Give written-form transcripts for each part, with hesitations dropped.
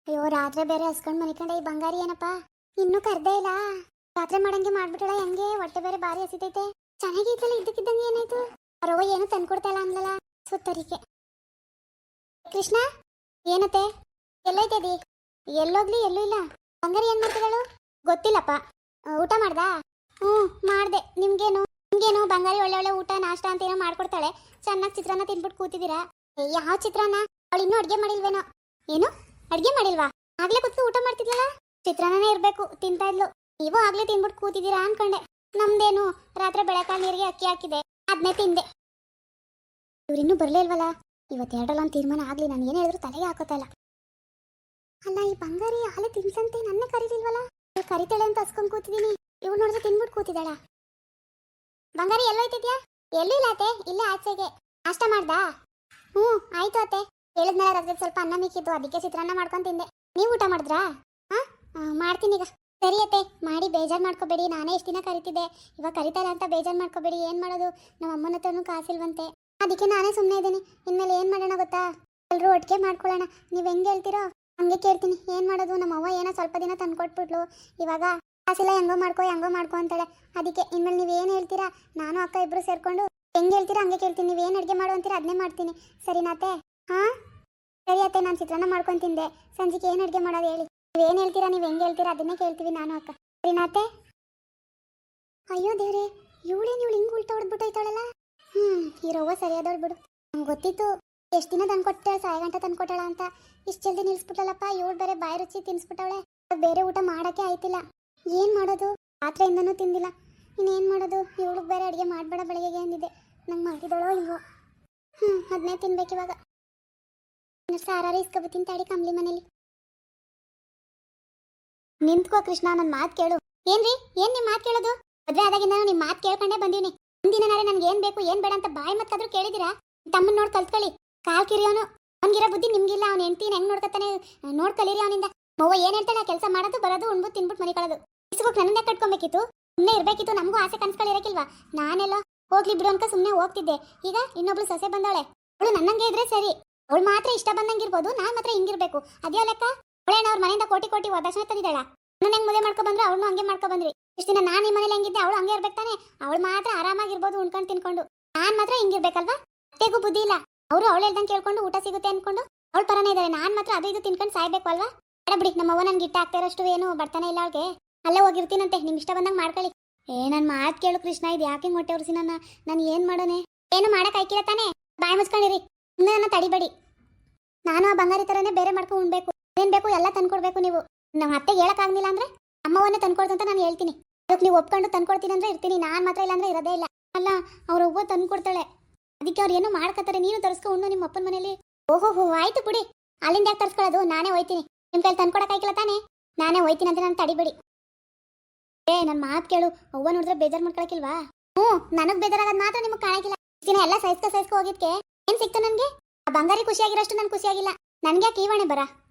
ಅಯ್ಯೋ ರಾತ್ರಿ ಬೇರೆ ಹಸ್ಕೊಂಡ್ ಮನಿಕೊಂಡೆ ಈ ಬಂಗಾರಿ ಏನಪ್ಪ ಇನ್ನೂ ಕರ್ದೇ ಇಲ್ಲ. ರಾತ್ರಿ ಮಾಡಂಗೆ ಮಾಡ್ಬಿಟ್ಟಳ ಹೆಂಗೆ ಹೊಟ್ಟೆ ಬೇರೆ ಬಾರಿ ಹಸಿತೈತೆ. ಚೆನ್ನಾಗಿತ್ತಲ್ಲ ಇದ್ದಕ್ಕಿದ್ದಂಗೆ ಏನಾಯ್ತು? ರವ ಏನು ತಂದ್ಕೊಡ್ತಾ ಇಲ್ಲ ಅಂದ್ಲಲ್ಲ ಸುತ್ತರಿಕೆ. ಕೃಷ್ಣ ಏನತ್ತೆ ಎಲ್ಲೈತದಿ? ಎಲ್ಲೋಗ್ಲಿ ಎಲ್ಲೂ ಇಲ್ಲ. ಬಂಗಾರಿ ಏನ್ ಮಾಡ್ತಿದ್ದಾಳು ಗೊತ್ತಿಲ್ಲಪ್ಪ. ಊಟ ಮಾಡ್ದಾ? ಮಾಡ್ದೆ. ನಿಮ್ಗೇನು ಬಂಗಾರಿ ಒಳ್ಳೆ ಒಳ್ಳೆ ಊಟ ನಾಷ್ಟ ಅಂತ ಏನೋ ಮಾಡ್ಕೊಡ್ತಾಳೆ. ಚೆನ್ನಾಗಿ ಚಿತ್ರಾನ್ನ ತಿನ್ಬಿಟ್ಟು ಕೂತಿದ್ದೀರಾ? ಯಾವ ಚಿತ್ರಾನ್ನ? ಅವಳು ಇನ್ನೂ ಅಡ್ಗೆ ಮಾಡಿಲ್ವೇನೋ? ಏನು ಅಡ್ಗೆ ಮಾಡಿಲ್ವಾ? ಆಗ್ಲೇ ಕೂತ್ಕೊಂಡು ಊಟ ಮಾಡ್ತಿದ್ಲಲ್ಲ. ಚಿತ್ರಾನ್ನನೇ ಇರ್ಬೇಕು ತಿಂತಾ ಇದ್ಲು. ನೀವು ಆಗ್ಲೇ ತಿನ್ಬಿಟ್ಟು ಕೂತಿದ್ದೀರಾ ಅನ್ಕೊಂಡೆ. ನಮ್ದೇನು ರಾತ್ರಿ ಬೆಳಕಾಲ ನೀರಿಗೆ ಅಕ್ಕಿ ಹಾಕಿದೆ ಅದನ್ನೇ ತಿಂದೆ. ಇವ್ರಿನ್ನೂ ಬರ್ಲೇ ಇಲ್ವಲ್ಲ. ಇವತ್ತೆರಡಲ್ಲ ಒಂದು ತೀರ್ಮಾನ ಆಗ್ಲಿ. ನಾನು ಏನೇ ಹೇಳಿದ್ರು ತಲೆಗೆ ಹಾಕೋತಾ ಇಲ್ಲ. ಅಲ್ಲ ಈ ಬಂಗಾರಿ ಹಾಲೆ ತಿನ್ಸಂತೆ ನನ್ನೇ ಕರೀಲಿಲ್ವಲ್ಲ. ಕರಿತಾಳೆ ಅಂತ ಹಸ್ಕೊಂಡ್ ಕೂತಿದ್ದೀನಿ. ಇವ್ಳು ನೋಡಿದ್ರೆ ತಿನ್ಬಿಟ್ಟು ಕೂತಿದ್ದಾಳ. ಬಂಗಾರಿ ಎಲ್ಲೋಯ್ತಿದ್ಯಾ? ಎಲ್ಲೂ ಇಲ್ಲ ಅತ್ತೆ, ಇಲ್ಲೇ ಆಚೆಗೆ. ನಾಷ್ಟ ಮಾಡ್ದಾ? ಆಯ್ತು ಅತ್ತೆ. ಹೇಳಿದ್ಮೇಲೆ ರಾತ್ರಿ ಸ್ವಲ್ಪ ಅನ್ನ ಮಿಕ್ಕಿದ್ದು, ಅದಕ್ಕೆ ಚಿತ್ರಾನ್ನ ಮಾಡ್ಕೊಂಡು ತಿಂದೆ. ನೀವು ಊಟ ಮಾಡಿದ್ರಾ? ಮಾಡ್ತೀನಿ ಈಗ. ಸರಿ ಅತ್ತೆ, ಮಾಡಿ ಬೇಜಾರು ಮಾಡ್ಕೋಬೇಡಿ. ನಾನೇ ಎಷ್ಟು ದಿನ ಕರಿತಿದ್ದೆ, ಇವಾಗ ಕರಿತಾರ ಅಂತ ಬೇಜಾರು ಮಾಡ್ಕೋಬೇಡಿ. ಏನು ಮಾಡೋದು, ನಮ್ಮ ಅಮ್ಮನ ಹತ್ರನೂ ಕಾಸಿಲ್ವಂತೆ, ಅದಕ್ಕೆ ನಾನೇ ಸುಮ್ಮನೆ ಇದ್ದೀನಿ. ಇನ್ಮೇಲೆ ಏನು ಮಾಡೋಣ ಗೊತ್ತಾ, ಎಲ್ಲರೂ ಒಟ್ಟಿಗೆ ಮಾಡ್ಕೊಳ್ಳೋಣ. ನೀವು ಹೆಂಗೆ ಹೇಳ್ತೀರೋ ಹಂಗೆ ಕೇಳ್ತೀನಿ. ಏನು ಮಾಡೋದು, ನಮ್ಮ ಅವ್ವ ಏನೋ ಸ್ವಲ್ಪ ದಿನ ತಂದ್ಕೊಟ್ಬಿಟ್ಲು. ಇವಾಗ ಕಾಸಿಲ್ಲ, ಹೆಂಗೋ ಮಾಡ್ಕೊ ಅಂತಾಳೆ. ಅದಕ್ಕೆ ಇನ್ಮೇಲೆ ನೀವೇನು ಹೇಳ್ತೀರಾ, ನಾನು ಅಕ್ಕ ಇಬ್ಬರು ಸೇರ್ಕೊಂಡು ಹೆಂಗೆ ಹೇಳ್ತೀರಾ ಹಂಗೆ ಕೇಳ್ತೀನಿ. ನೀವೇನು ಅಡುಗೆ ಮಾಡು ಅಂತೀರಾ ಅದನ್ನೇ ಮಾಡ್ತೀನಿ. ಸರಿನಾತೆ? ಸರಿ ಅತ್ತೆ, ನಾನು ಚಿತ್ರಾನ್ನ ಮಾಡ್ಕೊಂಡು ತಿಂದೆ. ಸಂಜೆಗೆ ಏನು ಅಡುಗೆ ಮಾಡೋದು ಹೇಳಿ. ನೀವೇನು ಹೇಳ್ತೀರಾ, ನೀವು ಹೆಂಗೆ ಹೇಳ್ತೀರಾ ಅದನ್ನೇ ಕೇಳ್ತೀವಿ ನಾನು ಅಕ್ಕ. ಸರಿನಾತೆ? ಅಯ್ಯೋ ದೇವ್ರೆ, ಇವಳು ಹಿಂಗೆ ಉಲ್ಟಾ ಹೊಡೆದ್ಬಿಟ್ಟೈತಾಳಲ್ಲ. ಈ ರವ್ವ ಸರಿಯಾದವಳು ಬಿಡು. ನಂಗೆ ಗೊತ್ತಿತ್ತು ಎಷ್ಟು ದಿನ ತಂದ್ಕೊಟ್ಟೆ, ಸಾಯ ಗಂಟೆ ತಂದ್ಕೊಟ್ಟಾಳ ಅಂತ. ಇಷ್ಟು ಜಲ್ದಿ ನಿಲ್ಸ್ಬಿಟ್ಟಲ್ಲಪ್ಪ. ಇವಳು ಬೇರೆ ಬಾಯಿ ರುಚಿ ತಿನ್ಸ್ಬಿಟ್ಟವಳೆ. ಬೇರೆ ಊಟ ಮಾಡೋಕ್ಕೆ ಆಯ್ತಿಲ್ಲ. ಏನು ಮಾಡೋದು, ರಾತ್ರಿಯಿಂದನೂ ತಿಂದಿಲ್ಲ. ಇನ್ನೇನು ಮಾಡೋದು, ಇವಳಿಗೆ ಬೇರೆ ಅಡುಗೆ ಮಾಡಬೇಡ ಬೆಳಗ್ಗೆಗೆ ಅಂದಿದ್ದೆ. ನಂಗೆ ಮಾಡಿದಳೋ ಇಲ್ವೋ. ಅದನ್ನೇ ತಿನ್ಬೇಕಿವಾಗ. ಸಾರಾರು ಇಸ್ಕೊಬತ್ತೀನಿ ತಾಡಿ ಕಂಬ್ಲಿ ಮನೇಲಿ. ನಿಂತ್ಕೋ ಕೃಷ್ಣ, ನನ್ನ ಮಾತು ಕೇಳು. ಏನ್ರಿ ಏನ್ ನಿಮ್ಮ ಮಾತು ಕೇಳೋದು? ಮದುವೆ ಆದಾಗಿಂದ ನಿಮ್ಮ ಮಾತು ಕೇಳ್ಕೊಂಡೇ ಬಂದೀನಿ. ಒಂದಿನ ನಾಳೆ ನನ್ಗೆ ಏನ್ ಬೇಕು ಏನ್ ಬೇಡ ಅಂತ ಬಾಯಿ ಮತ್ತಾದ್ರೂ ಕೇಳಿದಿರಾ? ತಮ್ಮನ್ ನೋಡ್ ಕಲ್ತ್ಕೊಳ್ಳಿ. ಕಾಲ್ ಕಿರಿಯೋನು, ಅವ್ನಿಗಿರೋ ಬುದ್ಧಿ ನಿಮ್ಗಿಲ್ಲ. ಅವ್ನ ಹೆಂಡ್ತಿನ ಹೆಂಗ್ ನೋಡ್ಕೊತಾನೆ ನೋಡ್ ಕಲೀರಿ ಅವನಿಂದ. ಮವ್ವ ಏನ್ ಹೇಳ್ತಾಳೆ, ಕೆಲಸ ಮಾಡೋದು ಬರೋದು ಉಣ್ಬಿಟ್ಟು ತಿನ್ಬಿಟ್ಟು ಮನೆ ಕಳೋದು. ಇಸ್ಕೋಕ್ ನನ್ನನ್ನೇ ಕಟ್ಕೊಬೇಕಿತ್ತು, ಸುಮ್ಮನೆ ಇರ್ಬೇಕಿತ್ತು. ನಮಗೂ ಆಸೆ ಕನ್ಸ್ಗಳಿರಕ್ಕಿಲ್ವಾ? ನಾನೆಲ್ಲ ಹೋಗ್ಲಿ ಬಿಡು ಅನ್ಕ ಸುಮ್ಮನೆ ಹೋಗ್ತಿದ್ದೆ. ಈಗ ಇನ್ನೊಬ್ಳು ಸೊಸೆ ಬಂದಾಳೆ. ಅವಳು ನನ್ನಂಗೆ ಇದ್ರೆ ಸರಿ. ಅವಳು ಮಾತ್ರ ಇಷ್ಟ ಬಂದಂಗಿರ್ಬೋದು, ನಾನ್ ಮಾತ್ರ ಹಿಂಗಿರ್ಬೇಕು. ಅದೇ ಲೆಕ್ಕ. ಅವಳೇನ ಅವ್ರ ಮನೆಯಿಂದ ಕೋಟಿ ವರದಕ್ಷಿಣೆ ತಂದಿದ್ದಾಳ. ನನ್ನ ಹೆಂಗ್ ಮದುವೆ ಮಾಡ್ಕೊ ಬಂದ್ರೆ ಅವಳನ್ನು ಹಂಗೆ ಮಾಡ್ಕೊ ಬಂದ್ರಿ. ಇಷ್ಟ ದಿನ ನಾನು ನಿಮ್ಮ ಮನೇಲಿ ಹೆಂಗಿದ್ದೆ ಅವಳು ಹಂಗೆ ಇರ್ಬೇಕು ತಾನೆ. ಅವಳು ಮಾತ್ರ ಆರಾಮಾಗಿರ್ಬೋದು ಉಣ್ಕೊಂಡು ತಿನ್ಕೊಂಡು. ನಾನ್ ಮಾತ್ರ ಹಿಂಗಿರ್ಬೇಕಲ್ವಾ? ಅತ್ತೆಗೂ ಬುದ್ಧಿ ಇಲ್ಲ. ಅವರು ಅವಳು ಹೇಳ್ದಂಗೆ ಕೇಳ್ಕೊಂಡು ಊಟ ಸಿಗುತ್ತೆ ಅನ್ಕೊಂಡು ಅವಳು ಪರನೇ ಇದ್ದಾರೆ. ನಾನ್ ಮಾತ್ರ ಅದು ಇದು ತಿನ್ಕೊಂಡು ಸಾಯ್ಬೇಕು ಅಲ್ವಾ? ಬೇಡ ಬಿಡಿ, ನಮ್ಮವ್ವ ನನ್ಗೆ ಇಟ್ಟ ಆಗ್ತಿರೋಷ್ಟು ಏನು ಬರ್ತಾನೆ ಇಲ್ಲ. ಅವಳಿಗೆ ಅಲ್ಲೇ ಹೋಗಿರ್ತೀನಂತೆ. ನಿಮ್ ಇಷ್ಟ ಬಂದಂಗೆ ಮಾಡ್ಕೊಳ್ಳಿ. ನನ್ ಮಾತು ಕೇಳು ಕೃಷ್ಣ, ಇದು ಯಾಕೆ ಹೊಟ್ಟೆ ಉರ್ಸಿ ನಾನು ಏನ್ ಮಾಡೋನೆ? ಏನು ಮಾಡಕ್ ಆಯ್ಕಿಲ್ಲ ತಾನೆ. ಬಾಯಿ ಮುಚ್ಕೊಂಡಿರಿ, ಸುಮ್ಮನೆ ನನ್ನ ತಡಿಬೇಡಿ. ನಾನು ಆ ಬಂಗಾರಿ ತರನೇ ಬೇರೆ ಮಾಡ್ಕೊಂಡು ಉಣ್ಬೇಕು. ಏನ್ ಬೇಕು ಎಲ್ಲ ತಂದ್ಕೊಡ್ಬೇಕು ನೀವು. ನಮ್ಮ ಅತ್ತೆಗೆ ಹೇಳಕ್ಕಾಗ್ಲಿಲ್ಲ ಅಂದ್ರೆ ಅಮ್ಮವನ್ನೇ ತಂದ್ಕೊಡ್ತು ಅಂತ ನಾನು ಹೇಳ್ತೀನಿ. ಅದಕ್ಕೆ ನೀವು ಒಪ್ಕೊಂಡು ತಂದ್ಕೊಡ್ತೀನಿ ಅಂದ್ರೆ ಇರ್ತೀನಿ. ನಾನ್ ಮಾತ್ರ ಇಲ್ಲ ಅಂದ್ರೆ ಇರೋದೇ ಇಲ್ಲ. ಅಲ್ಲ ಅವ್ರ ಒಬ್ಬ ತಂದ್ಕೊಡ್ತಾಳೆ, ಅದಕ್ಕೆ ಅವ್ರು ಏನೋ ಮಾಡ್ಕೊತಾರೆ. ನೀನು ತರಿಸ್ಕೊ ಉಣ್ಣು ನಿಮ್ಮ ಅಪ್ಪನ ಮನೇಲಿ. ಓಹೋ ಆಯ್ತು ಬಿಡಿ, ಅಲ್ಲಿಂದ ಯಾಕೆ ತರಿಸ್ಕೊಳ್ಳೋದು? ನಾನೇ ಹೋಯ್ತೀನಿ. ನಿಮ್ ಕೈಲಿ ತಂದ್ಕೊಡಕ್ಕಾಗಿಲ್ಲ ತಾನೆ, ನಾನೇ ಹೋಯ್ತೀನಿ ಅಂತ ನಾನು ತಡಿಬೇಡಿ. ನನ್ನ ಮಾತು ಕೇಳು. ಅವ್ವ ನೋಡಿದ್ರೆ ಬೇಜಾರು ಮಾಡ್ಕೊಳಕಿಲ್ವಾ? ನನಗ್ ಬೇಜಾರಾಗದ್ ಮಾತ್ರ ನಿಮ್ಗೆ ಕಾಣಕಿಲ್ಲ. ದಿನ ಎಲ್ಲ ಸೈಸ್ಕೊ ಹೋಗಿದ್ಕೆ ಏನ್ ಸಿಕ್ತು ನನ್ಗೆ? ಆ ಬಂಗಾರಿ ಖುಷಿಯಾಗಿರೋಷ್ಟು ನನ್ ಖುಷಿಯಾಗಿಲ್ಲ. ನನ್ಗೆ ಯಾಕೆ ಈವಣೆ ಬರ?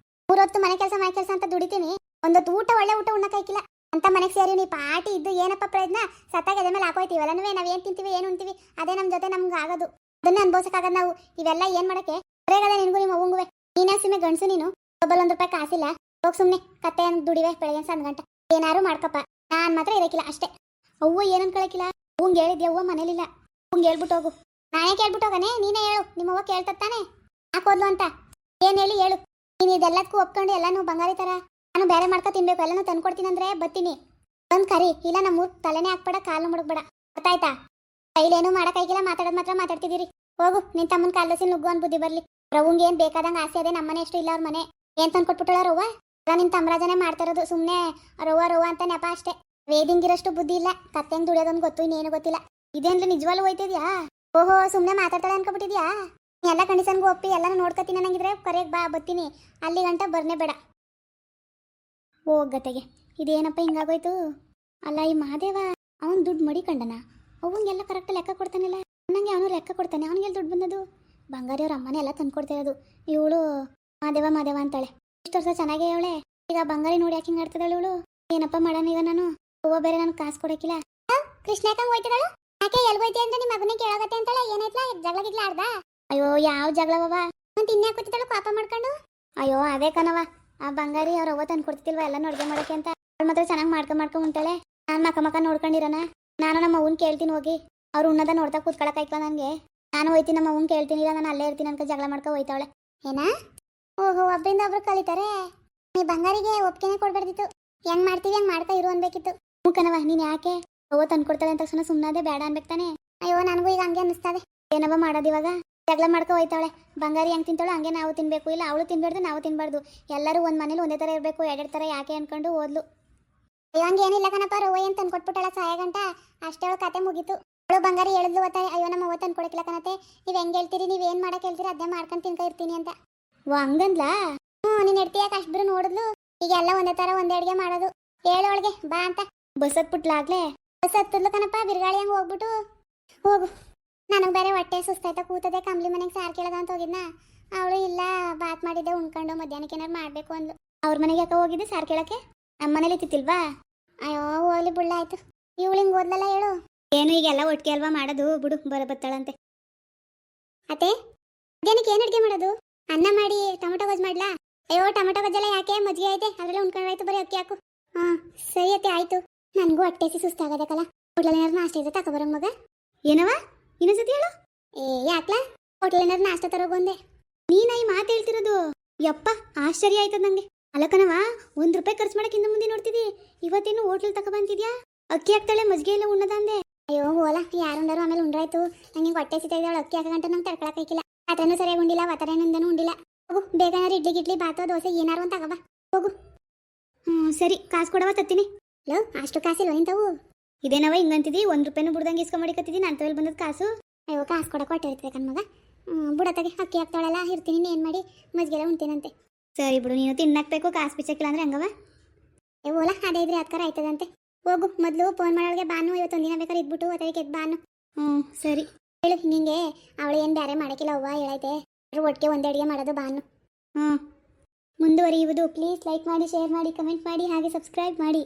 3 ಹೊತ್ತು ಮನೆ ಕೆಲಸ ಅಂತ ದುಡಿತೀನಿ. ಒಂದೊತ್ತು ಒಳ್ಳೆ ಊಟ ಉಣ್ಣಕ್ಕಾಯ್ಕಿಲ್ಲ ಅಂತ ಮನೆಗೆ ಸೇರಿ ನೀ ಪಾಟಿ ಇದ್ದು ಏನಪ್ಪ ಪ್ರಯತ್ನ? ಸತ್ತಾಗ ಅದೇ ಮೇಲೆ ಹಾಕೋಯ್ತೀವಲ್ಲನೂ ನಾವ್ ಏನ್ ತಿಂತೀವಿ ಏನು ಉಣ್ತೀವಿ ಅದೇ ನಮ್ ಜೊತೆ ನಮ್ಗೆ ಆಗೋದು. ಅದನ್ನ ಅನ್ಭವಿಸಕ್ಕಾಗದ್ ನಾವು. ಇವೆಲ್ಲ ಏನ್ ಮಾಡಕ್ಕೆ ಬರೇಗದ ನಿನ್ಗೂ ನಿಮ್ಮ ಅವ್ವಂಗುವೆ. ನೀನೇ ಸುಮ್ಮನೆ ಗಂಡಸು ನೀನು. ಒಬ್ಬಲ್ 1 ರೂಪಾಯಿ ಕಾಸಿಲ್ಲ. ಹೋಗ್ ಸುಮ್ಮನೆ ಕತ್ತೆ ದುಡಿವೆ ಬೆಳಗ್ಗೆ ಸಂದ್ ಗಂಟೆ ಏನಾರು ಮಾಡ್ಕಪ್ಪ. ನಾನ್ ಮಾತ್ರ ಇರಕಿಲ್ಲ ಅಷ್ಟೇ. ಅವ್ವ ಏನ್ ಅನ್ಕೊಳಕಿಲ್ಲ. ಅವ್ವಂಗೆ ಹೇಳಿದ್ಯ? ಅವ್ವ ಮನೇಲಿಲ್ಲ. ಅವ್ವಂಗೆ ಹೇಳ್ಬಿಟ್ಟು ಹೋಗು. ನಾನೇ ಕೇಳ್ಬಿಟ್ಟು ಹೋಗನೆ, ನೀನೇ ಹೇಳು. ನಿಮ್ಮವ್ವ ಕೇಳ್ತಾನೆ ಹಾಕೋದ್ಲು ಅಂತ. ಏನ್ ಹೇಳಿ ಹೇಳು. ನೀನು ಇದೆಲ್ಲದಕ್ಕೂ ಒಪ್ಕೊಂಡು ಎಲ್ಲಾನು ಬಂಗಾರಿ ತರ ನಾನು ಬೇರೆ ಮಾಡ್ಕೊ ತಿನ್ಬೇಕು. ಎಲ್ಲಾನು ತಂದ್ಕೊಡ್ತೀನಿ ಅಂದ್ರೆ ಬರ್ತೀನಿ. ಬಂದ್ ಕರಿ, ಇಲ್ಲ ನಮ್ಮೂರ್ ತಲೆನೇ ಹಾಕ್ಬೇಡ, ಕಾಲು ಮುಡುಗ್ಬೇಡ. ಗೊತ್ತಾಯ್ತಾ? ಕೈಲೇನು ಮಾಡಕ್ಕಾಗಿಲ್ಲ, ಮಾತಾಡೋದು ಮಾತ್ರ ಮಾತಾಡ್ತಿದ್ದೀರಿ. ಹೋಗು, ನಿನ್ ತಮ್ಮನ ಕಾಲದಸಿ ನುಗ್ಗು ಅನ್ ಬುದ್ಧಿ ಬರ್ಲಿ. ರವ್ವಂಗೆ ಏನ್ ಬೇಕಾದಂಗ ಆಸೆ ಅದೇ. ನಮ್ಮನೆ ಎಷ್ಟು ಇಲ್ಲ ಅವ್ರ ಮನೆ. ಏನ್ ತಂದ್ಕೊಟ್ಬಿಟ್ಟಳ ರವ್ವ? ಎಲ್ಲ ನಿನ್ ತಮ್ರಾಜನೇ ಮಾಡ್ತಾ ಇರೋದು. ಸುಮ್ನೆ ರವ್ವ ಅಂತ ನೆಪ ಅಷ್ಟೇ. ವೇದಿಂಗಿರಷ್ಟು ಬುದ್ಧಿ ಇಲ್ಲ. ಕತ್ತೆ ಹೆಂಗ್ ದುಡಿಯೋದೊಂದು ಗೊತ್ತು, ಇನ್ನೇನು ಗೊತ್ತಿಲ್ಲ. ಇದೇನ್ಲಿ ನಿಜವಾಗ್ಲೂ ಹೋಯ್ತಿದ್ಯಾ? ಓಹೋ ಸುಮ್ನೆ ಮಾತಾಡ್ತಾಳೆ ಅನ್ಕೊಬಿಟ್ಟಿದ್ಯಾ? ಎಲ್ಲ ಕಂಡೀಷನ್ಗೂ ಒಪ್ಪಿ ಎಲ್ಲಾನು ನೋಡ್ಕೊತೀನಿ ಅನ್ನಂಗಿದ್ರೆ ಕರೆಯಾಗಿ ಬಾ, ಬತ್ತೀನಿ. ಅಲ್ಲಿ ಗಂಟ ಬರ್ನೇ ಬೇಡ. ಹೋಗತೆಗೆ ಇದೇನಪ್ಪ ಹಿಂಗಾಗೋಯ್ತು? ಅಲ್ಲ ಈ ಮಹಾದೇವ ಅವನ್ ದುಡ್ಡು ಮಡಿಕಂಡನ. ಅವಂಗೆಲ್ಲ ಕರೆಕ್ಟ್ ಲೆಕ್ಕ ಕೊಡ್ತಾನಲ್ಲ. ನನಗೆ ಅವನು ಲೆಕ್ಕ ಕೊಡ್ತಾನೆ. ಅವನಿಗೆಲ್ಲ ದುಡ್ಡು ಬಂದದು? ಬಂಗಾರಿ ಅವ್ರ ಅಮ್ಮನೇ ಎಲ್ಲ ತಂದು ಕೊಡ್ತಾ ಇರೋದು. ಇವಳು ಮಾದೇವ ಅಂತಾಳೆ. ಇಷ್ಟು ವರ್ಷ ಚೆನ್ನಾಗೇ ಅವಳೆ. ಈಗ ಬಂಗಾರಿ ನೋಡಿ ಯಾಕೆ ಹಿಂಗೆ ಆಡ್ತಿದ್ದಾಳೆ ಇವಳು? ಏನಪ್ಪ ಮಾಡೋಣ ಈಗ ನಾನು? ಹೂವ ಬೇರೆ ನನ್ಗೆ ಕಾಸು ಕೊಡೋಕಿಲ್ಲ. ಕೃಷ್ಣ ಯಾಕಂಗೆ ಹೋಯ್ತಿದ್ದಾಳು? ಯಾಕೆ ಎಲ್ಗೋಯ್ತಿ ಅಂತ ನಿಮ್ಮ ಮಗನೇ ಕೇಳೋಗತ್ತೆ ಅಂತಾಳೆ. ಏನಾಯ್ತಲ್ಲ ಜಗಳ ಆಡ್ದ? ಅಯ್ಯೋ ಯಾವ ಜಗಳವ? ಅಂತ ಇನ್ಯಾಕೆ ಕೂತಿದ್ದಾಳು ಪಾಪ ಮಾಡ್ಕೊಂಡು? ಅಯ್ಯೋ ಅದೇ ಕಣವ, ಆ ಬಂಗಾರಿ ಅವ್ರ ಅವ್ವ ತಂದು ಕೊಡ್ತಿಲ್ವ ಎಲ್ಲ ಅಡುಗೆ ಮಾಡೋಕೆ ಅಂತ ಅವ್ಳು ಮಾತ್ರ ಚೆನ್ನಾಗಿ ಮಾಡ್ಕೊಂಡ್ ಉಂಟಾಳೆ. ನಾನು ಮಕ್ಕ ನೋಡ್ಕೊಂಡಿರೋಣ. ನಾನು ನಮ್ಮ ಅವ್ವನ್ ಕೇಳ್ತೀನಿ ಹೋಗಿ. ಅವ್ರು ಉಣ್ಣದ ನೋಡ್ತಾ ಕೂತ್ಕೊಳಕಾಯ್ತವ ನನಗೆ. ನಾನು ಹೋಯ್ತೀನಿ ನಮ್ಮ ಅವ್ವನ್ ಕೇಳ್ತೀನಿ, ಇಲ್ಲ ನಾನು ಅಲ್ಲೇ ಇರ್ತೀನಿ ಅನ್ಕ ಜಗಳ ಮಾಡ್ಕೊ ಹೋಯ್ತಾವಳೆ. ಏನಾ? ಓಹೋ, ಒಬ್ಬರಿಂದ ಒಬ್ರು ಕಲಿತಾರೆ. ನೀ ಬಂಗಾರಿಗೆ ಒಪ್ಪಿಗೆನೆ ಕೊಡ್ಬಾರ್ದಿತ್ತು. ಹೆಂಗ್ ಮಾಡ್ತೀವಿ ಹಂಗ್ ಮಾಡ್ತಾ ಇರು ಅನ್ಬೇಕಿತ್ತು. ಮುಖನವ ನೀನ್ ಯಾಕೆ ಅವ್ವ ತಂದು ಕೊಡ್ತಾಳೆ ಅಂತ ತಕ್ಷಣ ಸುಮ್ಮನಾದೆ ಬೇಡ ಅನ್ಬೇಕು ತಾನೆ. ಅಯ್ಯೋ ನನಗೂ ಈಗ ಹಂಗೆ ಅನಿಸ್ತದೆ. ಏನವ ಮಾಡೋದು ಇವಾಗ? ಜಗಳ ಮಾಡ್ಕೊ ಹೋಯ್ತಾವಳೆ. ಬಂಗಾರಿ ಹೆಂಗ್ ತಿಂತಾಳು ಹಂಗೆ ನಾವು ತಿನ್ಬೇಕು, ಇಲ್ಲ ಅವಳು ತಿನ್ಬಾರ್ದು ನಾವು ತಿನ್ಬಾರ್ದು. ಎಲ್ಲರೂ ಒಂದ್ ಮನೇಲಿ ಒಂದೇ ತರ ಇರಬೇಕು, ಎರಡೆರಡು ತರ ಯಾಕೆ ಅನ್ಕೊಂಡು ಓದ್ಲು. ಅಯ್ಯೋ ಹಂಗೆ ಏನಿಲ್ಲ ಕಣಪ್ಪ, ರವ್ವ ಏನ್ ತಂದು ಕೊಟ್ಬಿಟ್ಟಾಳ ಸಹಾಯ ಗಂಟ ಅಷ್ಟೇ. ಅವಳ ಕತೆ ಮುಗೀತು. ಅವಳು ಬಂಗಾರಿ ಹೇಳಿದ್ಲು ಒತ್ತಾಯ, ಅಯ್ಯೋ ನಮ್ಮ ಅವ್ವ ತಂದು ಕೊಡಕಿಲ್ಲ ಕಣತೆ, ನೀವ್ ಹೆಂಗ್ ಹೇಳ್ತೀರಿ, ನೀವೇನ್ ಮಾಡಕ್ ಹೇಳ್ತೀರಿ ಅದೇ ಮಾಡ್ಕೊಂಡು ತಿನ್ಕ ಇರ್ತೀನಿ ಅಂತ. ಓ ಹಂಗಂದ್ಲಾ? ನೀನ್ ಎಡ್ತಿಯಾಕ ಅಷ್ಟ್ರು ನೋಡಿದ್ಲು. ಈಗ ಎಲ್ಲ ಒಂದೇ ತರ ಒಂದೇ ಅಡ್ಗೆ ಮಾಡೋದು. ಹೇಳೋಳ್ಗೆ ಬಾ ಅಂತ. ಬಸ್ ಹತ್ಬಿಟ್ಲಾಗ್ಲೇ? ಬಸ್ ಹತ್ತದ್ಲು ಕಣಪ್ಪ, ಬಿರ್ಗಾಳಿ ಹಂಗೆ ಹೋಗ್ಬಿಟ್ಟು. ಹೋಗು, ನನಗೆ ಬೇರೆ ಹೊಟ್ಟೆ ಸುಸ್ತಾಯ್ತಾ ಕೂತದೆ. ಕಂಬ್ಲಿ ಮನೆಗೆ ಸಾರು ಕೇಳದ ಅಂತ ಹೋಗಿದ್ನ. ಅವಳು ಇಲ್ಲ ಬಾತ್ ಮಾಡಿದ್ದೆ ಉಣ್ಕೊಂಡು ಮಧ್ಯಾಹ್ನಕ್ಕೆ ಏನಾರು ಮಾಡಬೇಕು ಅಂದ್ಲು. ಅವ್ರ ಮನೆಗೆ ಯಾಕೆ ಹೋಗಿದ್ದೆ ಸಾರು ಕೇಳಕ್ಕೆ? ನಮ್ಮ ಮನೇಲಿ ತಿತ್ತಿಲ್ವಾ? ಅಯ್ಯೋ ಹೋಗ್ಲಿ ಬುಳ್ಳ ಆಯ್ತು. ಇವಳು ಹಿಂಗೆ ಓದ್ಲಲ್ಲ ಹೇಳು. ಏನು ಈಗೆಲ್ಲ ಒಟ್ಟಿಗೆ ಅಲ್ವಾ ಮಾಡೋದು, ಬಿಡು ಬತ್ತಾಳಂತೆ. ಅತ್ತೆ ಮಧ್ಯಾಹ್ನಕ್ಕೆ ಏನು ಅಡುಗೆ ಮಾಡೋದು? ಅನ್ನ ಮಾಡಿ ಟೊಮೊಟೊ ಗೊಜ್ಜು ಮಾಡ್ಲಾ? ಅಯ್ಯೋ ಟೊಮೊಟೊ ಗೊಜ್ಜೆಲ್ಲ ಯಾಕೆ, ಮಜ್ಜಿಗೆ ಐತೆ ಅದರಲ್ಲೇ ಉಣ್ಕೊಂಡ್ರಾಯ್ತು, ಬರೀ ಅಕ್ಕಿ ಹಾಕು. ಹಾಂ ಸರಿ ಅತ್ತೆ ಆಯ್ತು. ನನಗೂ ಹೊಟ್ಟೆಸಿ ಸುಸ್ತಾಗದಕ್ಕಲ್ಲ. ಹೋಟ್ಲಲ್ಲಿ ಏನಾರು ನಾಷ್ಟ ಇದೆ ತಗೊಬರಂಗ ಮಗ. ಏನವ ಇನ್ನೊಂದ್ಸತಿ ಹೇಳು. ಯಾಕ್ಲಾ ಹೋಟ್ಲಲ್ಲಿ ಏನಾರು ನಾಷ್ಟ ತರೋಗೊಂದೆ. ನೀನ ಈ ಮಾತು ಹೇಳ್ತಿರೋದು? ಯಪ್ಪ ಆಶ್ಚರ್ಯ ಆಯ್ತದ ನಂಗೆ. ಅಲ್ಲಕನವ, ₹1 ಖರ್ಚು ಮಾಡಕ್ಕಿಂತ ಮುಂದೆ ನೋಡ್ತಿದ್ದಿ, ಇವತ್ತೇನು ಹೋಟ್ಲಲ್ಲಿ ತಗೊಬಂತಿದ್ಯಾ? ಅಕ್ಕಿ ಹಾಕ್ತಾಳೆ ಮಜ್ಜಿಗೆ ಎಲ್ಲ ಉಣ್ಣದ ಅಂದೆ. ಅಯ್ಯೋ ಹೋಲ ಯಾರುಂಡರು ಆಮೇಲೆ ಉಂಡ್ರಾಯ್ತು. ನಂಗೆ ಹೊಟ್ಟೆ ಸಿಗ್ತಾ ಇದ್ದಾಳೆ. ಅಕ್ಕಿ ಹಾಕಂಟ ನಂಗೆ ತಡ್ಕೊಳಕೈಕಿಲ್ಲ. ಆತನೂ ಸರಿಯಾಗಿ ಉಂಡಿಲ್ಲ, ವಾತಾವರಣದಿಂದನೂ ಉಂಡಿಲ್ಲ. ಹೋಗು ಬೇಗ ಏನಾರು ಇಡ್ಲಿ ಬಾತೋ ದೋಸೆ ಏನಾರು ಅಂತ ತಗೋಬಾ ಹೋಗು. ಸರಿ ಕಾಸು ಕೊಡವ ತತ್ತೀನಿ. ಲೋ ಅಷ್ಟು ಕಾಸಿಲ್ವ ನಿಂತವು? ಇದೇನವ ಹಿಂಗಂತಿದ್ದಿ? ₹1 ಬಿಡ್ದಂಗೆ ಇಸ್ಕೊಂಬಡಿಕತ್ತಿದ್ದಿ. ನನ್ನ ತವೆಲ್ ಬಂದದ ಕಾಸು. ಅಯ್ಯೋ ಕಾಸು ಕೊಡಕ್ಕೆ ಹೊಟ್ಟೆ ಇರ್ತದೆ ಕಣ್ಮಗ. ಬುಡತ್ತಾಗೆ ಅಕ್ಕಿ ಹಾಕ್ತಾಳಲ್ಲ, ಇರ್ತೀನಿ ಏನು ಮಾಡಿ ಮಜ್ಜಿಗೆಲ್ಲ ಉಣ್ತೀನಂತೆ. ಸರಿ ಬಿಡು, ನೀನು ತಿನ್ನಕ್ಬೇಕು, ಕಾಸು ಬಿಚ್ಚಕ್ಕಿಲ್ಲ ಅಂದ್ರೆ ಹಂಗವ. ಓಲ ಅದೇ ಇದ್ರೆ ಅದಕ್ಕಾರ ಆಯ್ತದಂತೆ. ಹೋಗು ಮೊದಲು ಫೋನ್ ಮಾಡೋಳಿಗೆ ಬಾನು, ಇವತ್ತೊಂದು ದಿನ ಬೇಕಾದ್ರೆ ಇದ್ಬಿಟ್ಟು ಅದಕ್ಕೆ ಎದ್ದು ಬಾನು. ಸರಿ ಹೇಳು. ಹಿಂಗೆ ಅವಳು ಏನು ಬೇರೆ ಮಾಡೋಕ್ಕಿಲ್ಲ ಅವ್ವ ಹೇಳೈತೆ, ಒಟ್ಟಿಗೆ ಒಂದೇ ಅಡುಗೆ ಮಾಡೋದು ಬಾನು. ಮುಂದುವರಿಯುವುದು. ಪ್ಲೀಸ್ ಲೈಕ್ ಮಾಡಿ, ಶೇರ್ ಮಾಡಿ, ಕಮೆಂಟ್ ಮಾಡಿ, ಹಾಗೆ ಸಬ್ಸ್ಕ್ರೈಬ್ ಮಾಡಿ.